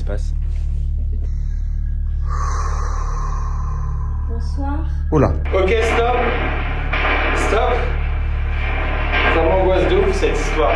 passe. Bonsoir. Oula. Ok, stop. Stop. Ça m'angoisse de ouf cette histoire.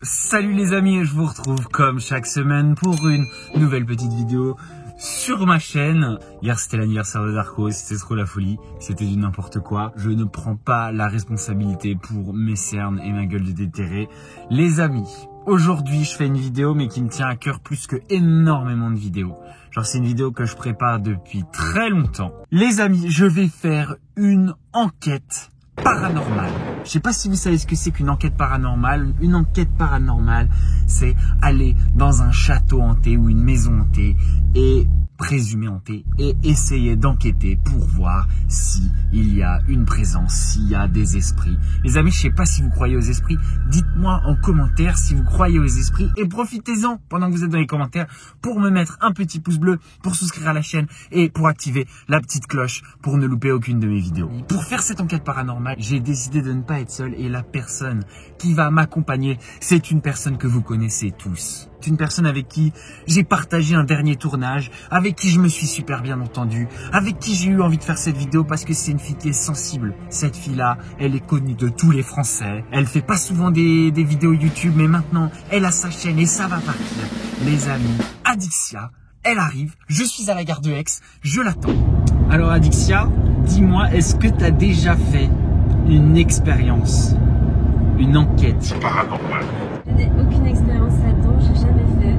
Salut les amis, je vous retrouve comme chaque semaine pour une nouvelle petite vidéo sur ma chaîne. Hier c'était l'anniversaire de Darko, c'était trop la folie, c'était du n'importe quoi. Je ne prends pas la responsabilité pour mes cernes et ma gueule de déterré. Les amis, aujourd'hui je fais une vidéo mais qui me tient à cœur plus que énormément de vidéos. Genre c'est une vidéo que je prépare depuis très longtemps. Les amis, je vais faire une enquête paranormale. Je sais pas si vous savez ce que c'est qu'une enquête paranormale. Une enquête paranormale, c'est aller dans un château hanté ou une maison hantée et présumée hantée et essayer d'enquêter pour voir s'il y a une présence, s'il y a des esprits. Les amis, je sais pas si vous croyez aux esprits. Dites-moi en commentaire si vous croyez aux esprits et profitez-en pendant que vous êtes dans les commentaires pour me mettre un petit pouce bleu, pour souscrire à la chaîne et pour activer la petite cloche pour ne louper aucune de mes vidéos. Pour faire cette enquête paranormale, j'ai décidé de ne pas être seul et la personne qui va m'accompagner, c'est une personne que vous connaissez tous. C'est une personne avec qui j'ai partagé un dernier tournage, avec qui je me suis super bien entendu, avec qui j'ai eu envie de faire cette vidéo parce que c'est une fille qui est sensible. Cette fille-là, elle est connue de tous les Français. Elle fait pas souvent des vidéos YouTube, mais maintenant, elle a sa chaîne et ça va partir. Les amis, Adixia, elle arrive, je suis à la gare de Aix, je l'attends. Alors Adixia, dis-moi, est-ce que tu as déjà fait une expérience, une enquête paranormale? Je n'ai aucune expérience là-dedans, j'ai jamais fait.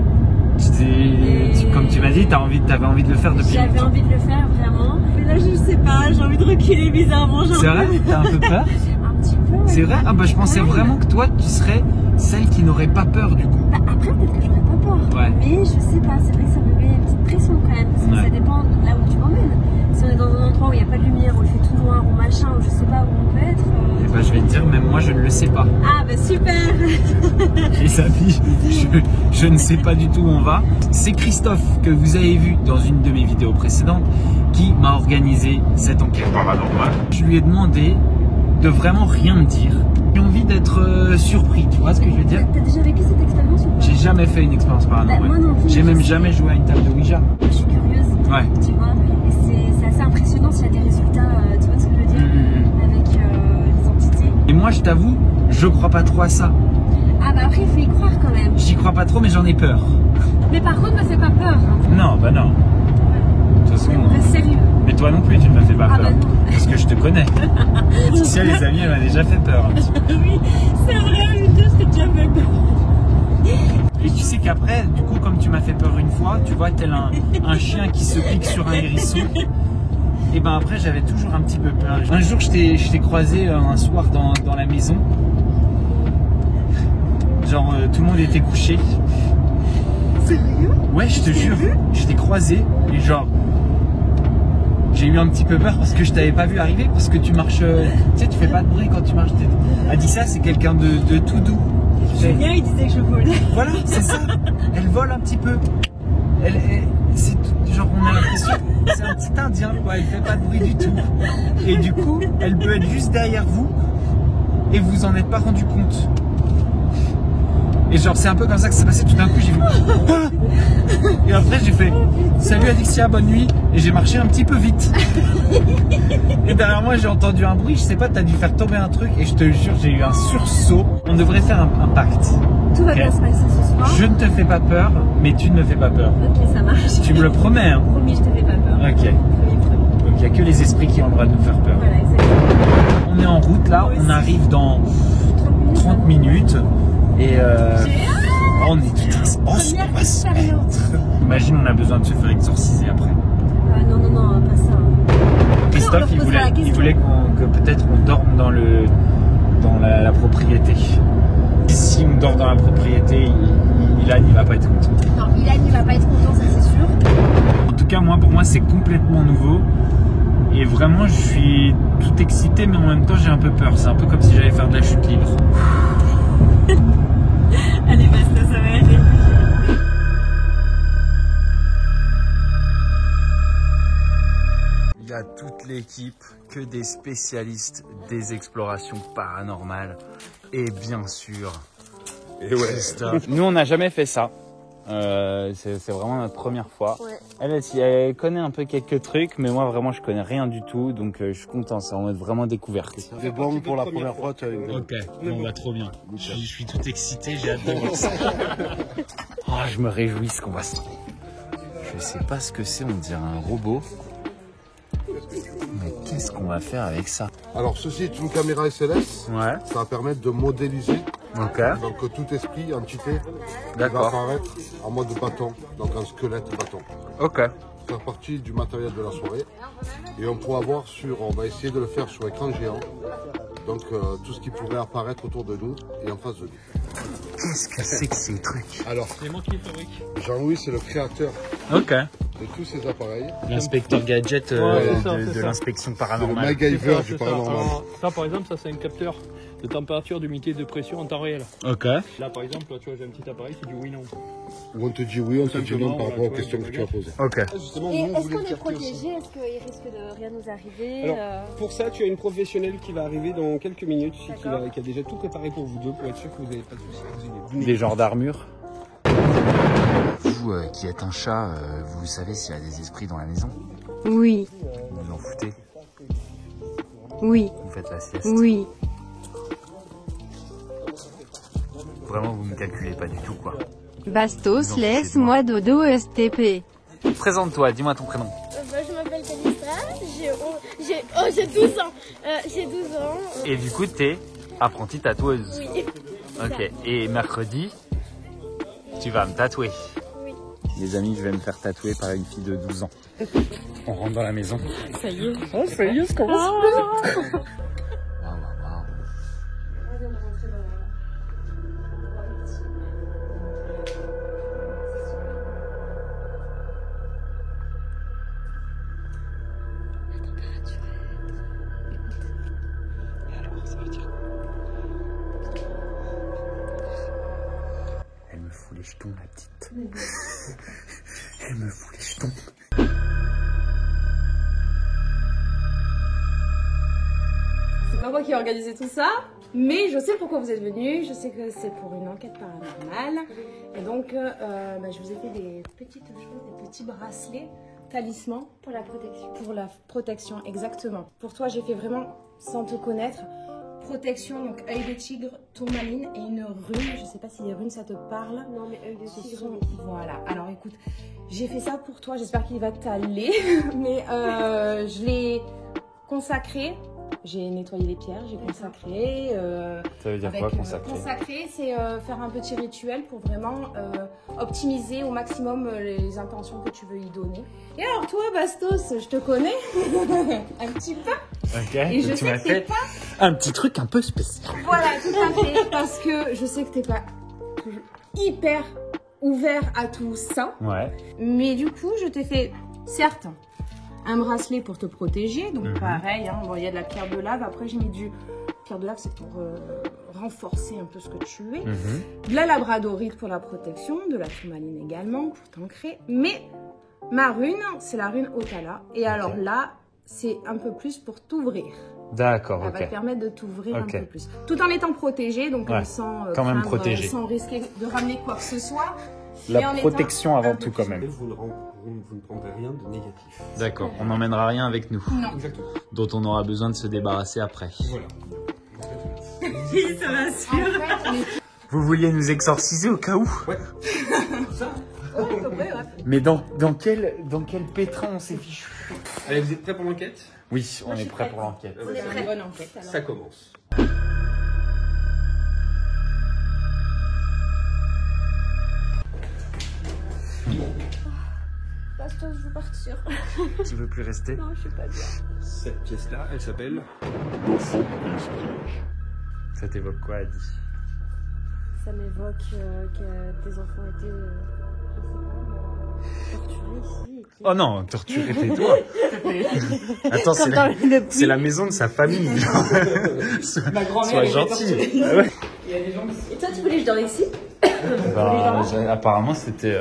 Comme tu m'as dit, t'avais envie de le faire depuis longtemps. J'avais envie de le faire vraiment. Mais là, je sais pas, j'ai envie de reculer bizarrement. C'est vrai? T'as un peu peur? Un petit peu. Ouais. C'est vrai? Ah bah je pensais vraiment que toi, tu serais celle qui n'aurait pas peur du coup. Bah, après, peut-être que j'aurais pas peur. Ouais. Mais je sais pas, c'est vrai que ça me met une petite pression quand même. Parce que ça dépend de là où tu m'emmènes. Si on est dans un endroit où il n'y a pas de lumière, où il fait tout noir ou machin, ou je sais pas où on peut être. Et bah je vais te dire, même moi je ne le sais pas. Ah bah super. Les amis, je ne sais pas du tout où on va. C'est Christophe que vous avez vu dans une de mes vidéos précédentes qui m'a organisé cette enquête paranormale. Je lui ai demandé de vraiment rien me dire. J'ai envie d'être surpris, tu vois ce que je veux dire? T'as déjà vécu cette expérience ou pas? J'ai jamais fait une expérience paranormale. Bah, moi non plus. J'ai même jamais joué à une table de Ouija. Je suis curieuse. Ouais. Tu vois, et c'est assez impressionnant s'il y a des résultats, tu vois ce que je veux dire, avec les entités. Et moi, je t'avoue, je crois pas trop à ça. Ah bah après, il faut y croire quand même. J'y crois pas trop, mais j'en ai peur. Mais par contre, me fais pas peur. Non, bah non. De toute façon, Sérieux. mais toi non plus, tu ne me fais pas peur. Bah non. Parce que je te connais. Si les amis, elle m'a déjà fait peur. Oui, c'est vrai, une deux, c'est déjà fait peur. Et tu sais qu'après, du coup, comme tu m'as fait peur une fois, tu vois, tel un chien qui se pique sur un hérisson. Et ben après, j'avais toujours un petit peu peur. Un jour, je t'ai croisé un soir dans la maison. Genre, tout le monde était couché. Sérieux? Ouais, je te jure, je t'ai croisé et genre, j'ai eu un petit peu peur parce que je t'avais pas vu arriver, parce que tu marches, tu sais, tu fais pas de bruit quand tu marches. Adixia, c'est quelqu'un de tout doux. Julien, il disait que je volais. Voilà, c'est ça. Elle vole un petit peu. C'est genre, on a l'impression, c'est un petit indien, quoi. Elle fait pas de bruit du tout. Et du coup, elle peut être juste derrière vous et vous en êtes pas rendu compte. Et genre c'est un peu comme ça que ça s'est passé, tout d'un coup j'ai vu ah. Et après j'ai fait salut Adixia, bonne nuit, et j'ai marché un petit peu vite. Et derrière moi j'ai entendu un bruit, je sais pas, t'as dû faire tomber un truc et je te jure j'ai eu un sursaut. On devrait faire un pacte. Tout va bien se passer ce soir. Je ne te fais pas peur, mais tu ne me fais pas peur. Ok, ça marche. Tu me le promets hein? Promis, je te fais pas peur. Ok. Promis. Donc il n'y a que les esprits qui ont le droit de nous faire peur. Voilà, exactement. On est en route là, on arrive dans 30 minutes. Et on est tout Imagine, on a besoin de se faire exorciser après. Ah non, pas ça. Christophe, il voulait que peut-être on dorme dans la propriété. Si on dort dans la propriété, Ilan il va pas être content. Non, Ilan il va pas être content, ça c'est sûr. En tout cas, pour moi, c'est complètement nouveau. Et vraiment, je suis tout excité, mais en même temps, j'ai un peu peur. C'est un peu comme si j'allais faire de la chute libre. Allez, basta, ça va aller. Il y a toute l'équipe, que des spécialistes des explorations paranormales. Et bien sûr, Et ouais. Christophe. Nous, on n'a jamais fait ça. C'est vraiment notre première fois. Ouais. Elle connaît un peu quelques trucs, mais moi vraiment je connais rien du tout, donc je suis content, c'est en mode vraiment découverte. C'est bon pour la première fois, tu as une... Ok, bon bah trop bien. Je suis tout excité, j'ai hâte de voir ça. Oh, je me réjouis ce qu'on va se... Je sais pas ce que c'est, on dirait un robot. Mais qu'est-ce qu'on va faire avec ça? Alors ceci est une caméra SLS, Ouais, ça va permettre de modéliser, ok, donc tout esprit, entité, va d'accord, apparaître en mode bâton, donc un squelette bâton. ok. Faire partie du matériel de la soirée et on pourra voir on va essayer de le faire sur écran géant, donc tout ce qui pourrait apparaître autour de nous et en face de nous. Qu'est-ce que c'est que ces trucs? Alors, Jean-Louis c'est le créateur Ok. de tous ces appareils, L'inspecteur gadget de l'inspection c'est le paranormale. MacGyver ça, du c'est ça. paranormal. Ça, par exemple, ça c'est un capteur de température, d'humidité, de pression en temps réel. Ok. Là, par exemple, là, tu vois, j'ai un petit appareil, c'est du oui-non. Où on te dit oui, on te dit non par rapport aux questions que tu as posées. Ok. Justement, Et nous, on est-ce voulait qu'on est capter aussi. protégé? Est-ce qu'il risque de rien nous arriver? Alors, pour ça, tu as une professionnelle qui va arriver dans quelques minutes, D'accord. qui a déjà tout préparé pour vous deux, pour être sûr que vous n'avez pas de soucis. Des genres d'armure. Vous qui êtes un chat, vous savez s'il y a des esprits dans la maison? Oui, Vous vous en foutez? oui, Vous faites la sieste? oui. Vraiment, vous me calculez pas du tout, quoi. Bastos, laisse-moi dodo STP. Présente-toi, dis-moi ton prénom. Je m'appelle Calista, j'ai 12 ans. J'ai 12 ans. Et du coup, t'es apprentie tatoueuse. Oui. Ok. Et mercredi, tu vas me tatouer. Oui. Les amis, je vais me faire tatouer par une fille de 12 ans. On rentre dans la maison. Ça y est. Oh, ça y est, ça commence bien. Elle me fout les jetons, la petite. Elle me fout les jetons. C'est pas moi qui ai organisé tout ça, mais je sais pourquoi vous êtes venus. Je sais que c'est pour une enquête paranormale. Et donc, je vous ai fait des petites choses, des petits bracelets, talismans. Pour la protection. Pour la protection, exactement. Pour toi, j'ai fait vraiment, sans te connaître, protection, donc œil de tigre, tourmaline et une rune. Je sais pas si les runes, ça te parle. Non, mais œil de Ce tigre. sont- Voilà, alors écoute, j'ai fait ça pour toi, j'espère qu'il va t'aller, mais je l'ai consacré, j'ai nettoyé les pierres, j'ai consacré. Ça veut dire Avec, quoi, consacrer? consacrer, c'est faire un petit rituel pour vraiment optimiser au maximum les intentions que tu veux y donner. Et alors toi, Bastos, je te connais un petit peu. Ok, Et je tu sais m'as que t'es fait un petit truc un peu spécial. Voilà, tout à fait. Parce que je sais que t'es pas toujours hyper ouvert à tout ça. Ouais. Mais du coup, je t'ai fait, certes, un bracelet pour te protéger. Donc Mhm. pareil, hein, bon, il y a de la pierre de lave. Après, j'ai mis du... Pierre de lave, c'est pour renforcer un peu ce que tu es. Mhm. De la labradorite pour la protection. De la tourmaline également pour t'ancrer. Mais ma rune, c'est la rune Otala. Et alors là, c'est un peu plus pour t'ouvrir. D'accord, Elle va te ok. permettre de t'ouvrir Ok. un peu plus. Tout en étant protégé, donc Ouais, sans, quand même craindre, protégé. sans risquer de ramener quoi que ce soit. mais en La étant protection un avant peu tout, plus quand même. Vous ne prendrez rien de négatif. D'accord, on n'emmènera rien avec nous, Non. Exactement. dont on aura besoin de se débarrasser après. Voilà. Ça m'assure. Vous vouliez nous exorciser au cas où? Ouais. Mais dans quel pétrin on s'est fichu? Allez, vous êtes prêts pour l'enquête? Oui, on je est suis prêt prête. pour l'enquête. On est prêt. Bonne enquête alors. Ça commence. Bastos, je veux partir. Tu veux plus rester? Non, je suis pas bien. Cette pièce-là, elle s'appelle... Ça t'évoque quoi, Adi? Ça m'évoque que des enfants étaient, je sais pas, torturés ici. Et qui... Oh non, torturer tais-toi. Attends, c'est la maison de sa famille. Sois gentil. Ah ouais. Et toi, tu voulais que je dorme ici? Bah, apparemment, c'était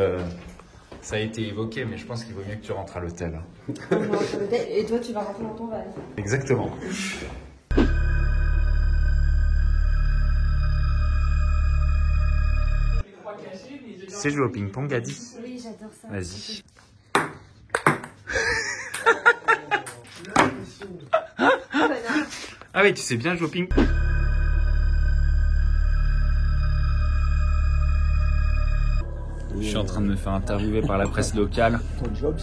Ça a été évoqué, mais je pense qu'il vaut mieux que tu rentres à l'hôtel. Et toi, tu vas rentrer dans ton van. Exactement. Tu sais jouer au ping-pong, Adi? Oui, j'adore ça. Vas-y. Ah oui, tu sais bien jouer au ping-pong. Je suis en train de me faire interviewer par la presse locale. Ton job,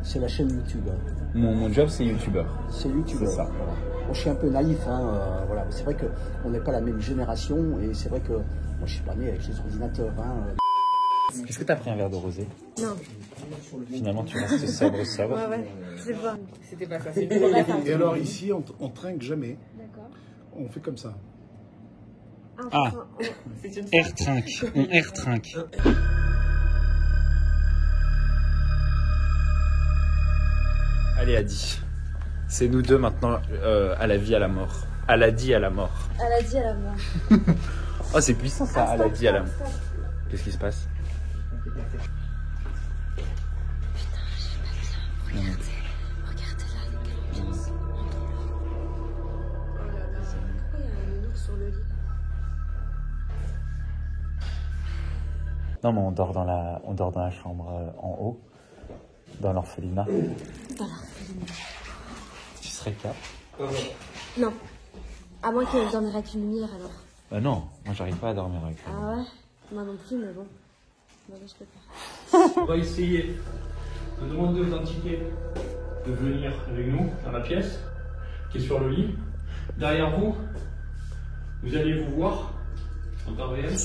c'est la chaîne YouTube. Mon job, c'est youtubeur. C'est YouTubeur. C'est ça. Voilà. Bon, je suis un peu naïf, hein, voilà. C'est vrai qu'on n'est pas la même génération et c'est vrai que moi, je suis pas né avec les ordinateurs. Est-ce que t'as pris un verre de rosé? Non. Finalement, tu restes sobre. Ouais, c'est pas. C'était pas ça. Et alors ici, on trinque jamais. D'accord. On fait comme ça. Ah, air-trinque. On air-trinque. Allez, Adi. C'est nous deux maintenant à la vie, à la mort. À la dit, à la mort. Elle a dit à la mort. Oh, c'est puissant ça, à la dit, à la mort. Qu'est-ce qui se passe? Regardez là, les gars. Pourquoi il y a un ours sur le lit? Non, mais on dort dans la chambre en haut, dans l'orphelinat. Dans l'orphelinat. Tu serais cap? Non. À moins qu'elle dormirait avec une lumière alors. Bah non, moi j'arrive pas à dormir avec elle. Ah ouais? Moi non plus, mais bon. Moi je peux pas. On va essayer de demander aux entités de venir avec nous dans la pièce qui est sur le lit. Derrière vous, vous allez vous voir en temps réel.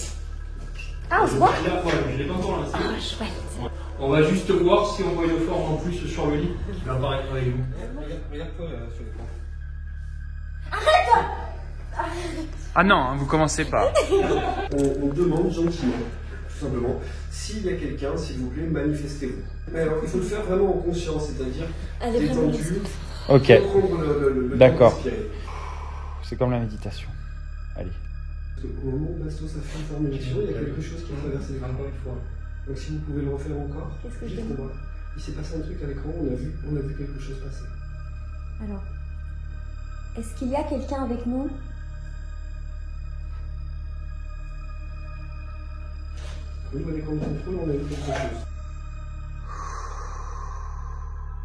Ah, on se voit? Là, ouais, je l'ai pas encore lancé. Ah, chouette. On va juste voir si on voit une forme en plus sur le lit qui va apparaître avec nous. Regarde-toi sur l'écran. Ah non, hein, vous commencez pas. On demande gentiment, tout simplement, s'il y a quelqu'un, s'il vous plaît, manifestez-vous. Mais alors, il faut le faire vraiment en conscience, c'est-à-dire détendu, Ok, prendre le d'accord. temps d'inspirer. C'est comme la méditation. Allez. Parce qu'au moment où Bastos a fait une formulation, il y a quelque chose qui a traversé l'écran encore une fois. Donc si vous pouvez le refaire encore, Qu'est-ce que je juste fais? pour voir. Il s'est passé un truc à l'écran, on a vu quelque chose passer. Alors, est-ce qu'il y a quelqu'un avec nous? Au niveau des camps de contrôle, on a vu quelque chose.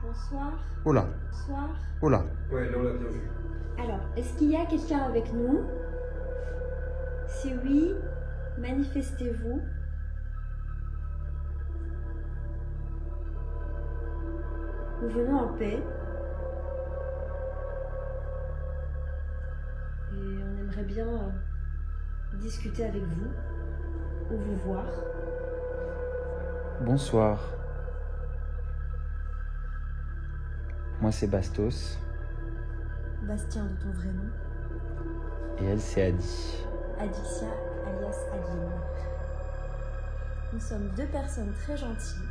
Bonsoir. Oh là, Bonsoir. oh là. Ouais, là on l'a bien vu. Alors, est-ce qu'il y a quelqu'un avec nous? Si oui, manifestez-vous. Nous venons en paix. Et on aimerait bien discuter avec vous ou vous voir. Bonsoir. Moi c'est Bastos Bastien de ton vrai nom. et elle c'est Adi. Adicia alias Adeline. Nous sommes deux personnes très gentilles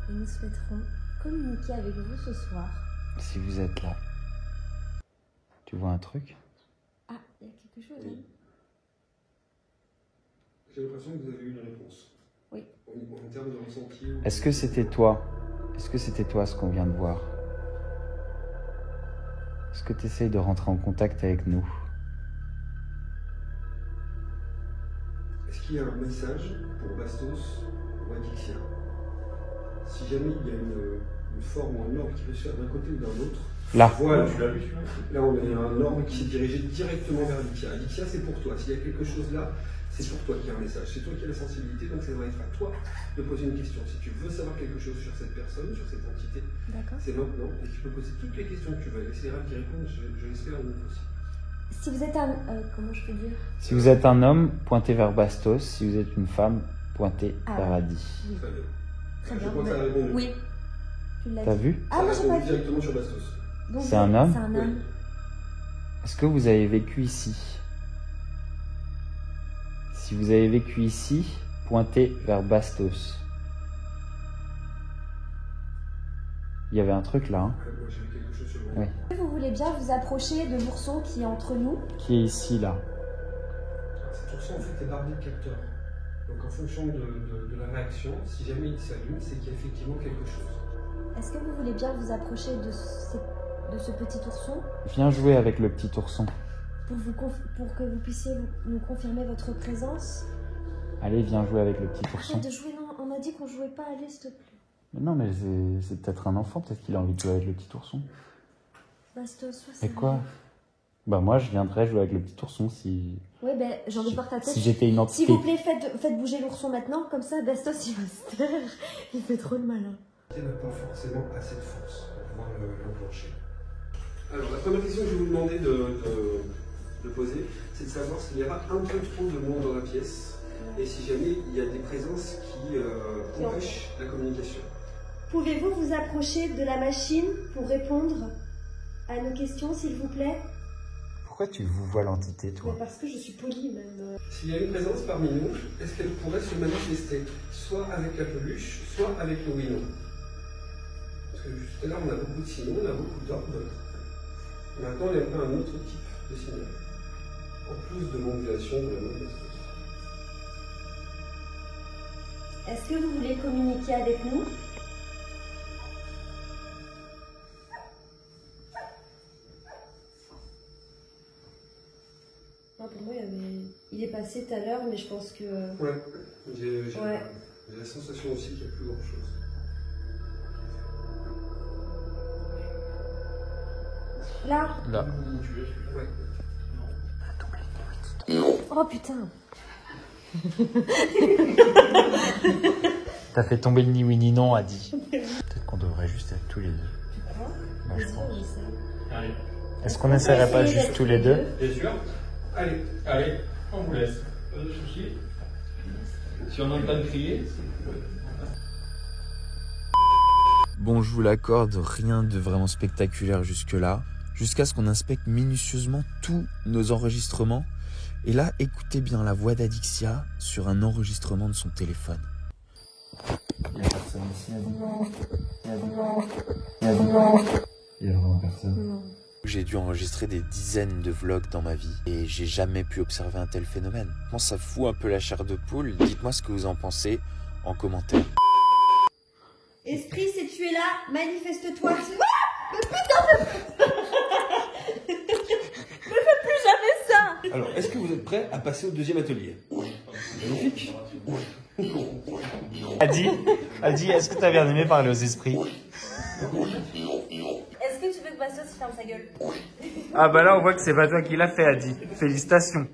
et nous souhaiterons communiquer avec vous ce soir. Si vous êtes là, tu vois un truc? Ah, il y a quelque chose hein? J'ai l'impression que vous avez eu une réponse. Oui. En termes de ressenti. Est-ce que c'était toi? Est-ce que c'était toi ce qu'on vient de voir? Est-ce que tu essayes de rentrer en contact avec nous? Est-ce qu'il y a un message pour Bastos ou Adixia? Si jamais il y a une forme ou un ordre qui peut se faire d'un côté ou d'un autre. Là. Voilà, tu l'as vu celui-là? Là, on a un ordre qui s'est dirigé directement vers Adixia. Adixia, c'est pour toi. S'il y a quelque chose là, c'est pour toi qu'il y a un message. C'est toi qui as la sensibilité, donc ça va être à toi de poser une question. Si tu veux savoir quelque chose sur cette personne, sur cette entité, c'est maintenant. Et tu peux poser toutes les questions que tu veux. Elle essaiera d'y répondre, je l'espère, au mieux possible. Si vous êtes un... comment je peux dire? Si vous êtes un homme, pointez vers Bastos. Si vous êtes une femme, pointez vers Adi. Oui. Très bien. Très Je bien. crois que ça a répondu. Oui. Tu l'as T'as dit. vu? Ah non, j'ai pas vu. Directement sur Bastos. Donc, C'est un homme? C'est un homme. Est-ce que vous avez vécu ici? Si vous avez vécu ici, pointez vers Bastos. Il y avait un truc là, hein? Moi, j'ai vu quelque chose sur le Oui. Vous voulez bien vous approcher de l'ourson qui est entre nous? Qui est ici là? Cet ourson, en fait, est bardé de capteurs. Donc en fonction de la réaction, si jamais il s'allume, c'est qu'il y a effectivement quelque chose. Est-ce que vous voulez bien vous approcher de ce petit ourson? Viens jouer avec le petit ourson. Pour que vous puissiez nous confirmer votre présence? Allez, viens jouer avec le petit ourson. Arrête de jouer, non, on a dit qu'on jouait pas, allez, s'il te plaît. Mais non, mais c'est peut-être un enfant, peut-être qu'il a envie de jouer avec le petit ourson. Bastos, sois sérieux. Et quoi? Bah moi, je viendrais jouer avec le petit ourson si... Oui, ben, j'ai envie de voir ta tête. Si j'étais une entité. S'il vous plaît, faites bouger l'ourson maintenant, comme ça, Bastos, il va se taire. Il fait trop de malin. Elle n'a pas forcément assez de force pour pouvoir l'enclencher. Alors, la première question que je vais vous demander de poser, c'est de savoir s'il y aura un peu trop de monde dans la pièce et si jamais il y a des présences qui empêchent la communication. Pouvez-vous vous approcher de la machine pour répondre à nos questions, s'il vous plaît? Pourquoi tu vous vois l'entité, toi? Parce que je suis polie, même. S'il y a une présence parmi nous, est-ce qu'elle pourrait se manifester soit avec la peluche, soit avec le oui-non? Parce que tout à l'heure, on a beaucoup de signaux, on a beaucoup d'ordres. Maintenant, il y a un autre type de signal. En plus de l'ondulation de la main de Bastos. Est-ce que vous voulez communiquer avec nous? Non, pour moi, il est passé tout à l'heure, mais je pense que... Ouais, j'ai la sensation aussi qu'il n'y a plus grand-chose. Là? Là. Ouais. Oh putain! T'as fait tomber le ni oui ni non, Adi. Peut-être qu'on devrait juste être tous les deux. Bah, je pense. Allez. Est-ce qu'on n'essaierait pas juste tous les deux? Bien sûr. Allez, allez, on vous laisse. Pas de soucis. Si on entend crier, Bon, je vous l'accorde, rien de vraiment spectaculaire jusque-là. Jusqu'à ce qu'on inspecte minutieusement tous nos enregistrements. Et là, écoutez bien la voix d'Adixia sur un enregistrement de son téléphone. Il n'y a personne ici, Adi. Il y a vraiment personne. Non. J'ai dû enregistrer des dizaines de vlogs dans ma vie et j'ai jamais pu observer un tel phénomène. Moi, ça fout un peu la chair de poule. Dites-moi ce que vous en pensez en commentaire. Esprit, si tu es là, manifeste-toi. Mais putain, ne fais plus jamais ça. Alors, est-ce que vous êtes prêts à passer au deuxième atelier? Magnifique. Adi, est-ce que tu as bien aimé parler aux esprits? Est-ce que tu veux que Bastos ferme sa gueule? Ah bah là, on voit que c'est pas toi qui l'as fait, Adi. Félicitations.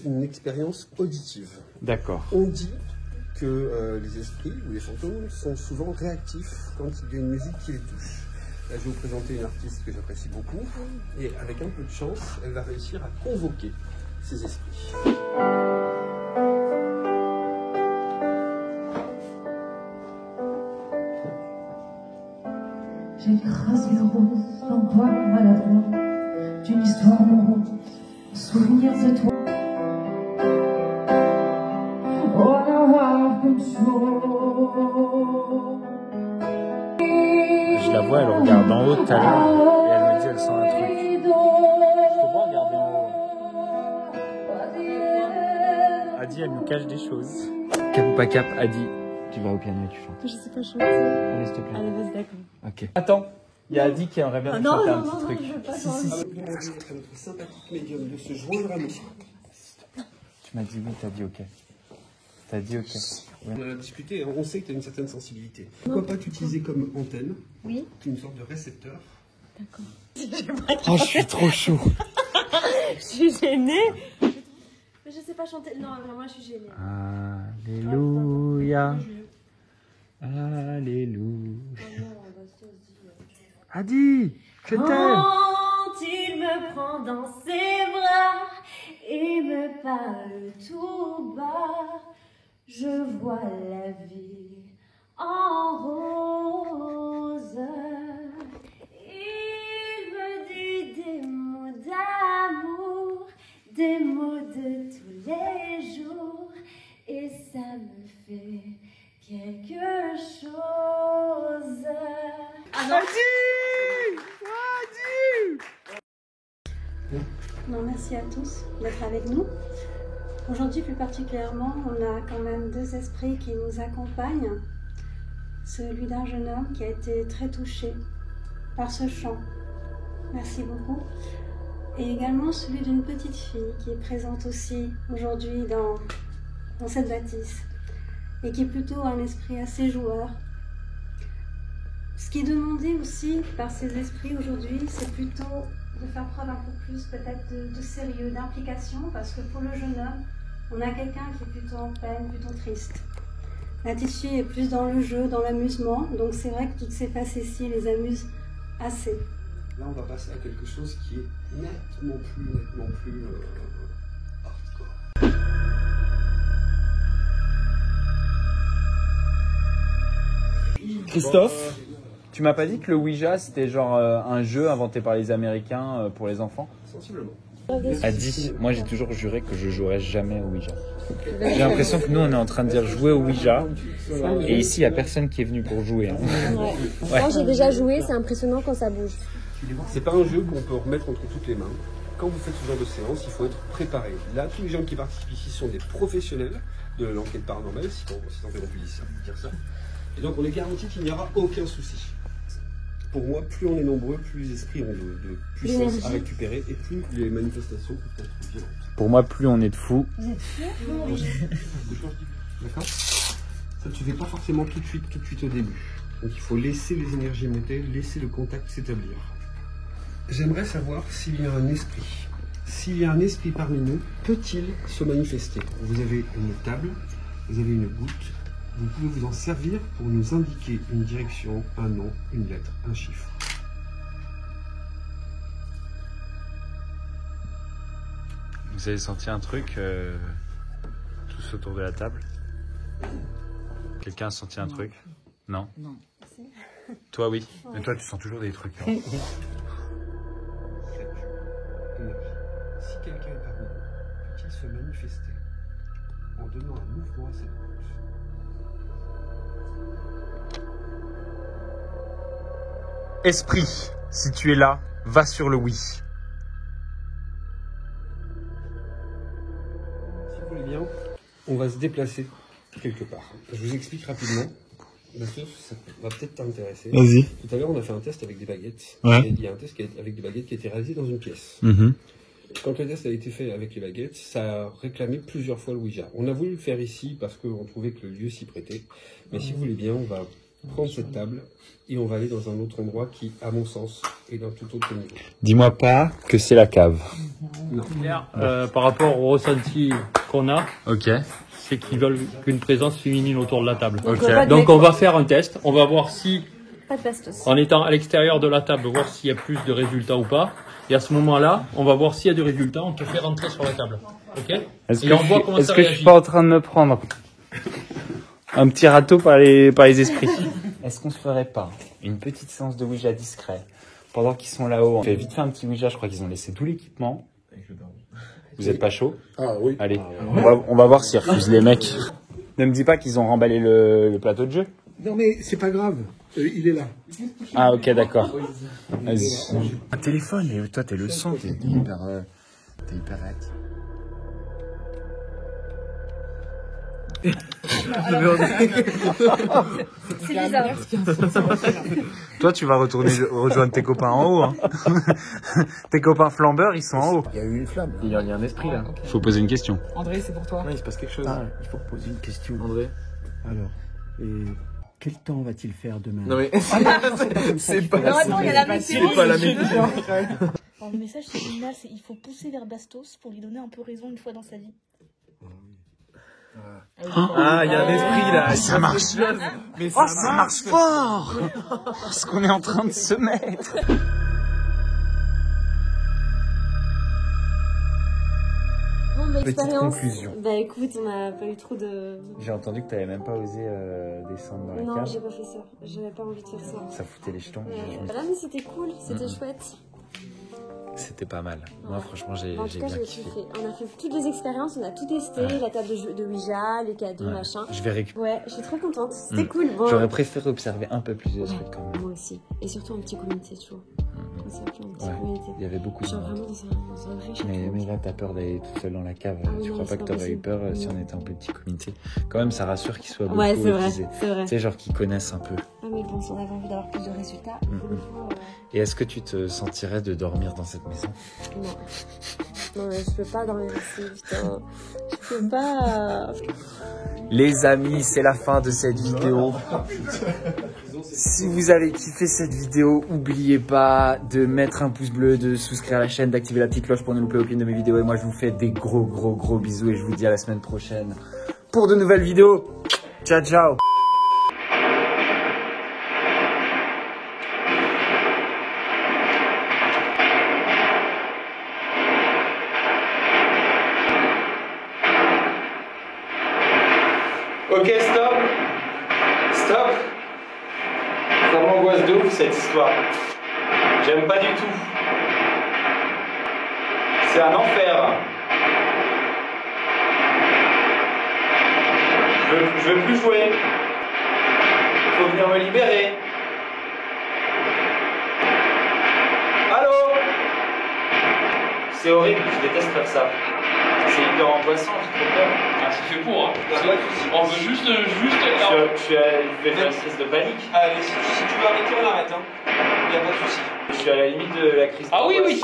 Une expérience auditive. D'accord. On dit que les esprits ou les fantômes sont souvent réactifs quand il y a une musique qui les touche. Là, je vais vous présenter une artiste que j'apprécie beaucoup et avec un peu de chance, elle va réussir à convoquer ces esprits. J'ai écrasé le rose d'un doigt maladroit d'une histoire morose, souvenirs de toi. Oh, la comme Je la vois, elle regarde en haut tout à l'heure et elle me dit elle sent un truc. Je te vois regarder en haut. Adi, elle nous cache des choses. Cap ou pas cap, Adi, tu vas au piano et tu chantes. Je sais pas chanter. Allez, s'il te plaît. Allez, vas-y, d'accord. Ok. Attends, il y a Adi qui aimerait bien non, chanter non, un non, petit non, truc. je veux pas Si, chanter. si, si. À notre sympathique médium de se joindre à nous. Tu m'as dit oui, t'as dit ok. T'as dit ok. Ouais. On en a discuté, on sait que tu as une certaine sensibilité. Pourquoi pas t'utiliser comme antenne? Oui. Une sorte de récepteur. D'accord. Oh, je suis trop chaud. Je suis gênée. Mais je sais pas chanter. Non, vraiment, je suis gênée. Alléluia. Alléluia. Adi, je t'aime. Quand il me prend dans ses bras et me parle tout bas, je vois la vie en rose. Il me dit des mots d'amour, des mots de tous les jours, et ça me fait quelque chose. Ah non. Adi! merci à tous d'être avec nous. Aujourd'hui, plus particulièrement, on a quand même deux esprits qui nous accompagnent. Celui d'un jeune homme qui a été très touché par ce chant. Merci beaucoup. Et également celui d'une petite fille qui est présente aussi aujourd'hui dans cette bâtisse et qui est plutôt un esprit assez joueur. Ce qui est demandé aussi par ces esprits aujourd'hui, c'est plutôt de faire preuve un peu plus peut-être de sérieux, d'implication, parce que pour le jeune homme, on a quelqu'un qui est plutôt en peine, plutôt triste. La petite fille est plus dans le jeu, dans l'amusement, donc c'est vrai que toutes ces faces-ci les amusent assez. Là, on va passer à quelque chose qui est nettement plus hardcore. Christophe, tu m'as pas dit que le Ouija c'était genre un jeu inventé par les Américains pour les enfants? Sensiblement. A dit, moi j'ai toujours juré que je jouerais jamais au Ouija. J'ai l'impression que nous on est en train de dire jouer au Ouija et ici il n'y a personne qui est venu pour jouer. Hein. Ouais. Quand j'ai déjà joué, c'est impressionnant quand ça bouge. C'est pas un jeu qu'on peut remettre entre toutes les mains. Quand vous faites ce genre de séance, il faut être préparé. Là, tous les gens qui participent ici sont des professionnels de l'enquête paranormale, si tant est qu'on puisse dire ça. Et donc on est garanti qu'il n'y aura aucun souci. Pour moi, plus on est nombreux, plus les esprits ont de puissance à récupérer et plus les manifestations peuvent être violentes. Pour moi, plus on est de fous. Vous êtes sûr? D'accord? Ça ne se fait pas forcément tout de suite au début. Donc il faut laisser les énergies monter, laisser le contact s'établir. J'aimerais savoir s'il y a un esprit. S'il y a un esprit parmi nous, peut-il se manifester? Vous avez une table, vous avez une goutte. Vous pouvez vous en servir pour nous indiquer une direction, un nom, une lettre, un chiffre. Vous avez senti un truc tous autour de la table? Quelqu'un a senti un truc? Non? Non. Toi oui. Mais toi tu sens toujours des trucs. Hein. Si quelqu'un est parmi nous, peut-il se manifester en donnant un mouvement à cette goutte? Esprit, si tu es là, va sur le oui. Si vous voulez bien, on va se déplacer quelque part. Je vous explique rapidement. Bien sûr, ça va peut-être t'intéresser. Vas-y. Tout à l'heure, on a fait un test avec des baguettes. Ouais. Et il y a un test avec des baguettes qui a été réalisé dans une pièce. Quand le test a été fait avec les baguettes, ça a réclamé plusieurs fois le Ouija. On a voulu le faire ici parce qu'on trouvait que le lieu s'y prêtait. Mais si vous voulez bien, on va prendre cette table et on va aller dans un autre endroit qui, à mon sens, est d'un tout autre niveau. Dis-moi pas que c'est la cave. Non. Par rapport au ressenti qu'on a, c'est qu'ils veulent qu'une présence féminine autour de la table. Donc on va faire un test, on va voir si, Pas de bastos. en étant à l'extérieur de la table, voir s'il y a plus de résultats ou pas. Et à ce moment-là, on va voir s'il y a du résultat, on te fait rentrer sur la table. Ok? Est-ce Et que, on voit comment ça je réagit. suis pas en train de me prendre un petit râteau par les esprits? Est-ce qu'on se ferait pas une petite séance de Ouija discret pendant qu'ils sont là-haut? On fait vite fait un petit Ouija, je crois qu'ils ont laissé tout l'équipement. Vous êtes pas chaud? Ah oui. Allez, on va voir s'ils refusent les mecs. Ne me dis pas qu'ils ont remballé le plateau de jeu. Non mais c'est pas grave, il est là. Ah ok, d'accord. Vas-y. Un téléphone, et toi t'es le son, t'es hyper réactif. C'est bizarre. Toi tu vas retourner rejoindre tes copains en haut. Hein. Tes copains flambeurs, ils sont en haut. Il y a eu une flamme. Il y a un esprit là. Faut poser une question. André, c'est pour toi. Oui, il se passe quelque chose. Ah, il faut poser une question. André. Alors, quel temps va-t-il faire demain? Non mais c'est pas Non, attends, il y a la météo. C'est pas la météo. Alors, le message c'est génial, c'est il faut pousser vers Bastos pour lui donner un peu raison une fois dans sa vie. Ah, il y a un esprit là. Ça marche. Mais ça marche fort. Parce qu'on est en train de se mettre. Bon, Petite l'expérience. conclusion. Bah écoute, on n'a pas eu trop de. J'ai entendu que t'avais même pas osé descendre dans la Non, cave. j'ai pas fait ça. J'avais pas envie de faire ça. Ça foutait les jetons. Ouais. Là, mais c'était cool, c'était chouette. C'était pas mal. Moi, franchement, j'ai En tout cas, bien j'ai kiffé. kiffé. On a fait toutes les expériences, on a tout testé, la table de, jeu, de Ouija, les cadeaux, machin. Je vais récupérer. Ouais, je suis trop contente. C'était cool. Bon, J'aurais préféré observer un peu plus de trucs quand même. moi aussi. Et surtout un petit comité, toujours. ça, plein de petites Ouais, communautés. il y avait beaucoup de Genre monde. vraiment dans un vrai château. Mais là, t'as peur d'aller toute seule dans la cave. Ah oui, Tu non, crois pas c'est que pas t'aurais eu possible. peur si on était en petit comité? Quand même, ça rassure qu'ils soient beaucoup. Ouais, c'est et vrai, qu'ils aient- c'est vrai. Tu sais, genre qu'ils connaissent un peu. Ah mais bon, si on avait envie d'avoir plus de résultats, pour le coup, Et est-ce que tu te sentirais de dormir dans cette maison? non. Non, mais je peux pas dormir ici, putain. Je peux pas. Les amis, c'est la fin de cette vidéo. Si vous avez kiffé cette vidéo, n'oubliez pas de mettre un pouce bleu, de souscrire à la chaîne, d'activer la petite cloche pour ne louper aucune de mes vidéos. Et moi, je vous fais des gros bisous et je vous dis à la semaine prochaine pour de nouvelles vidéos. Ciao, ciao. Ok, stop. Stop. Ça m'angoisse de ouf cette histoire. J'aime pas du tout. C'est un enfer. Je veux plus jouer. Faut venir me libérer. Allô? C'est horrible, je déteste faire ça. C'est hyper angoissant, j'ai trop peur. Ah, c'est fait pour, hein. On veut juste. Je vais faire une crise de panique. Allez, si tu veux arrêter, on arrête, hein. Y a pas de souci. Je suis à la limite de la crise. Ah oui, d'angoisse. oui.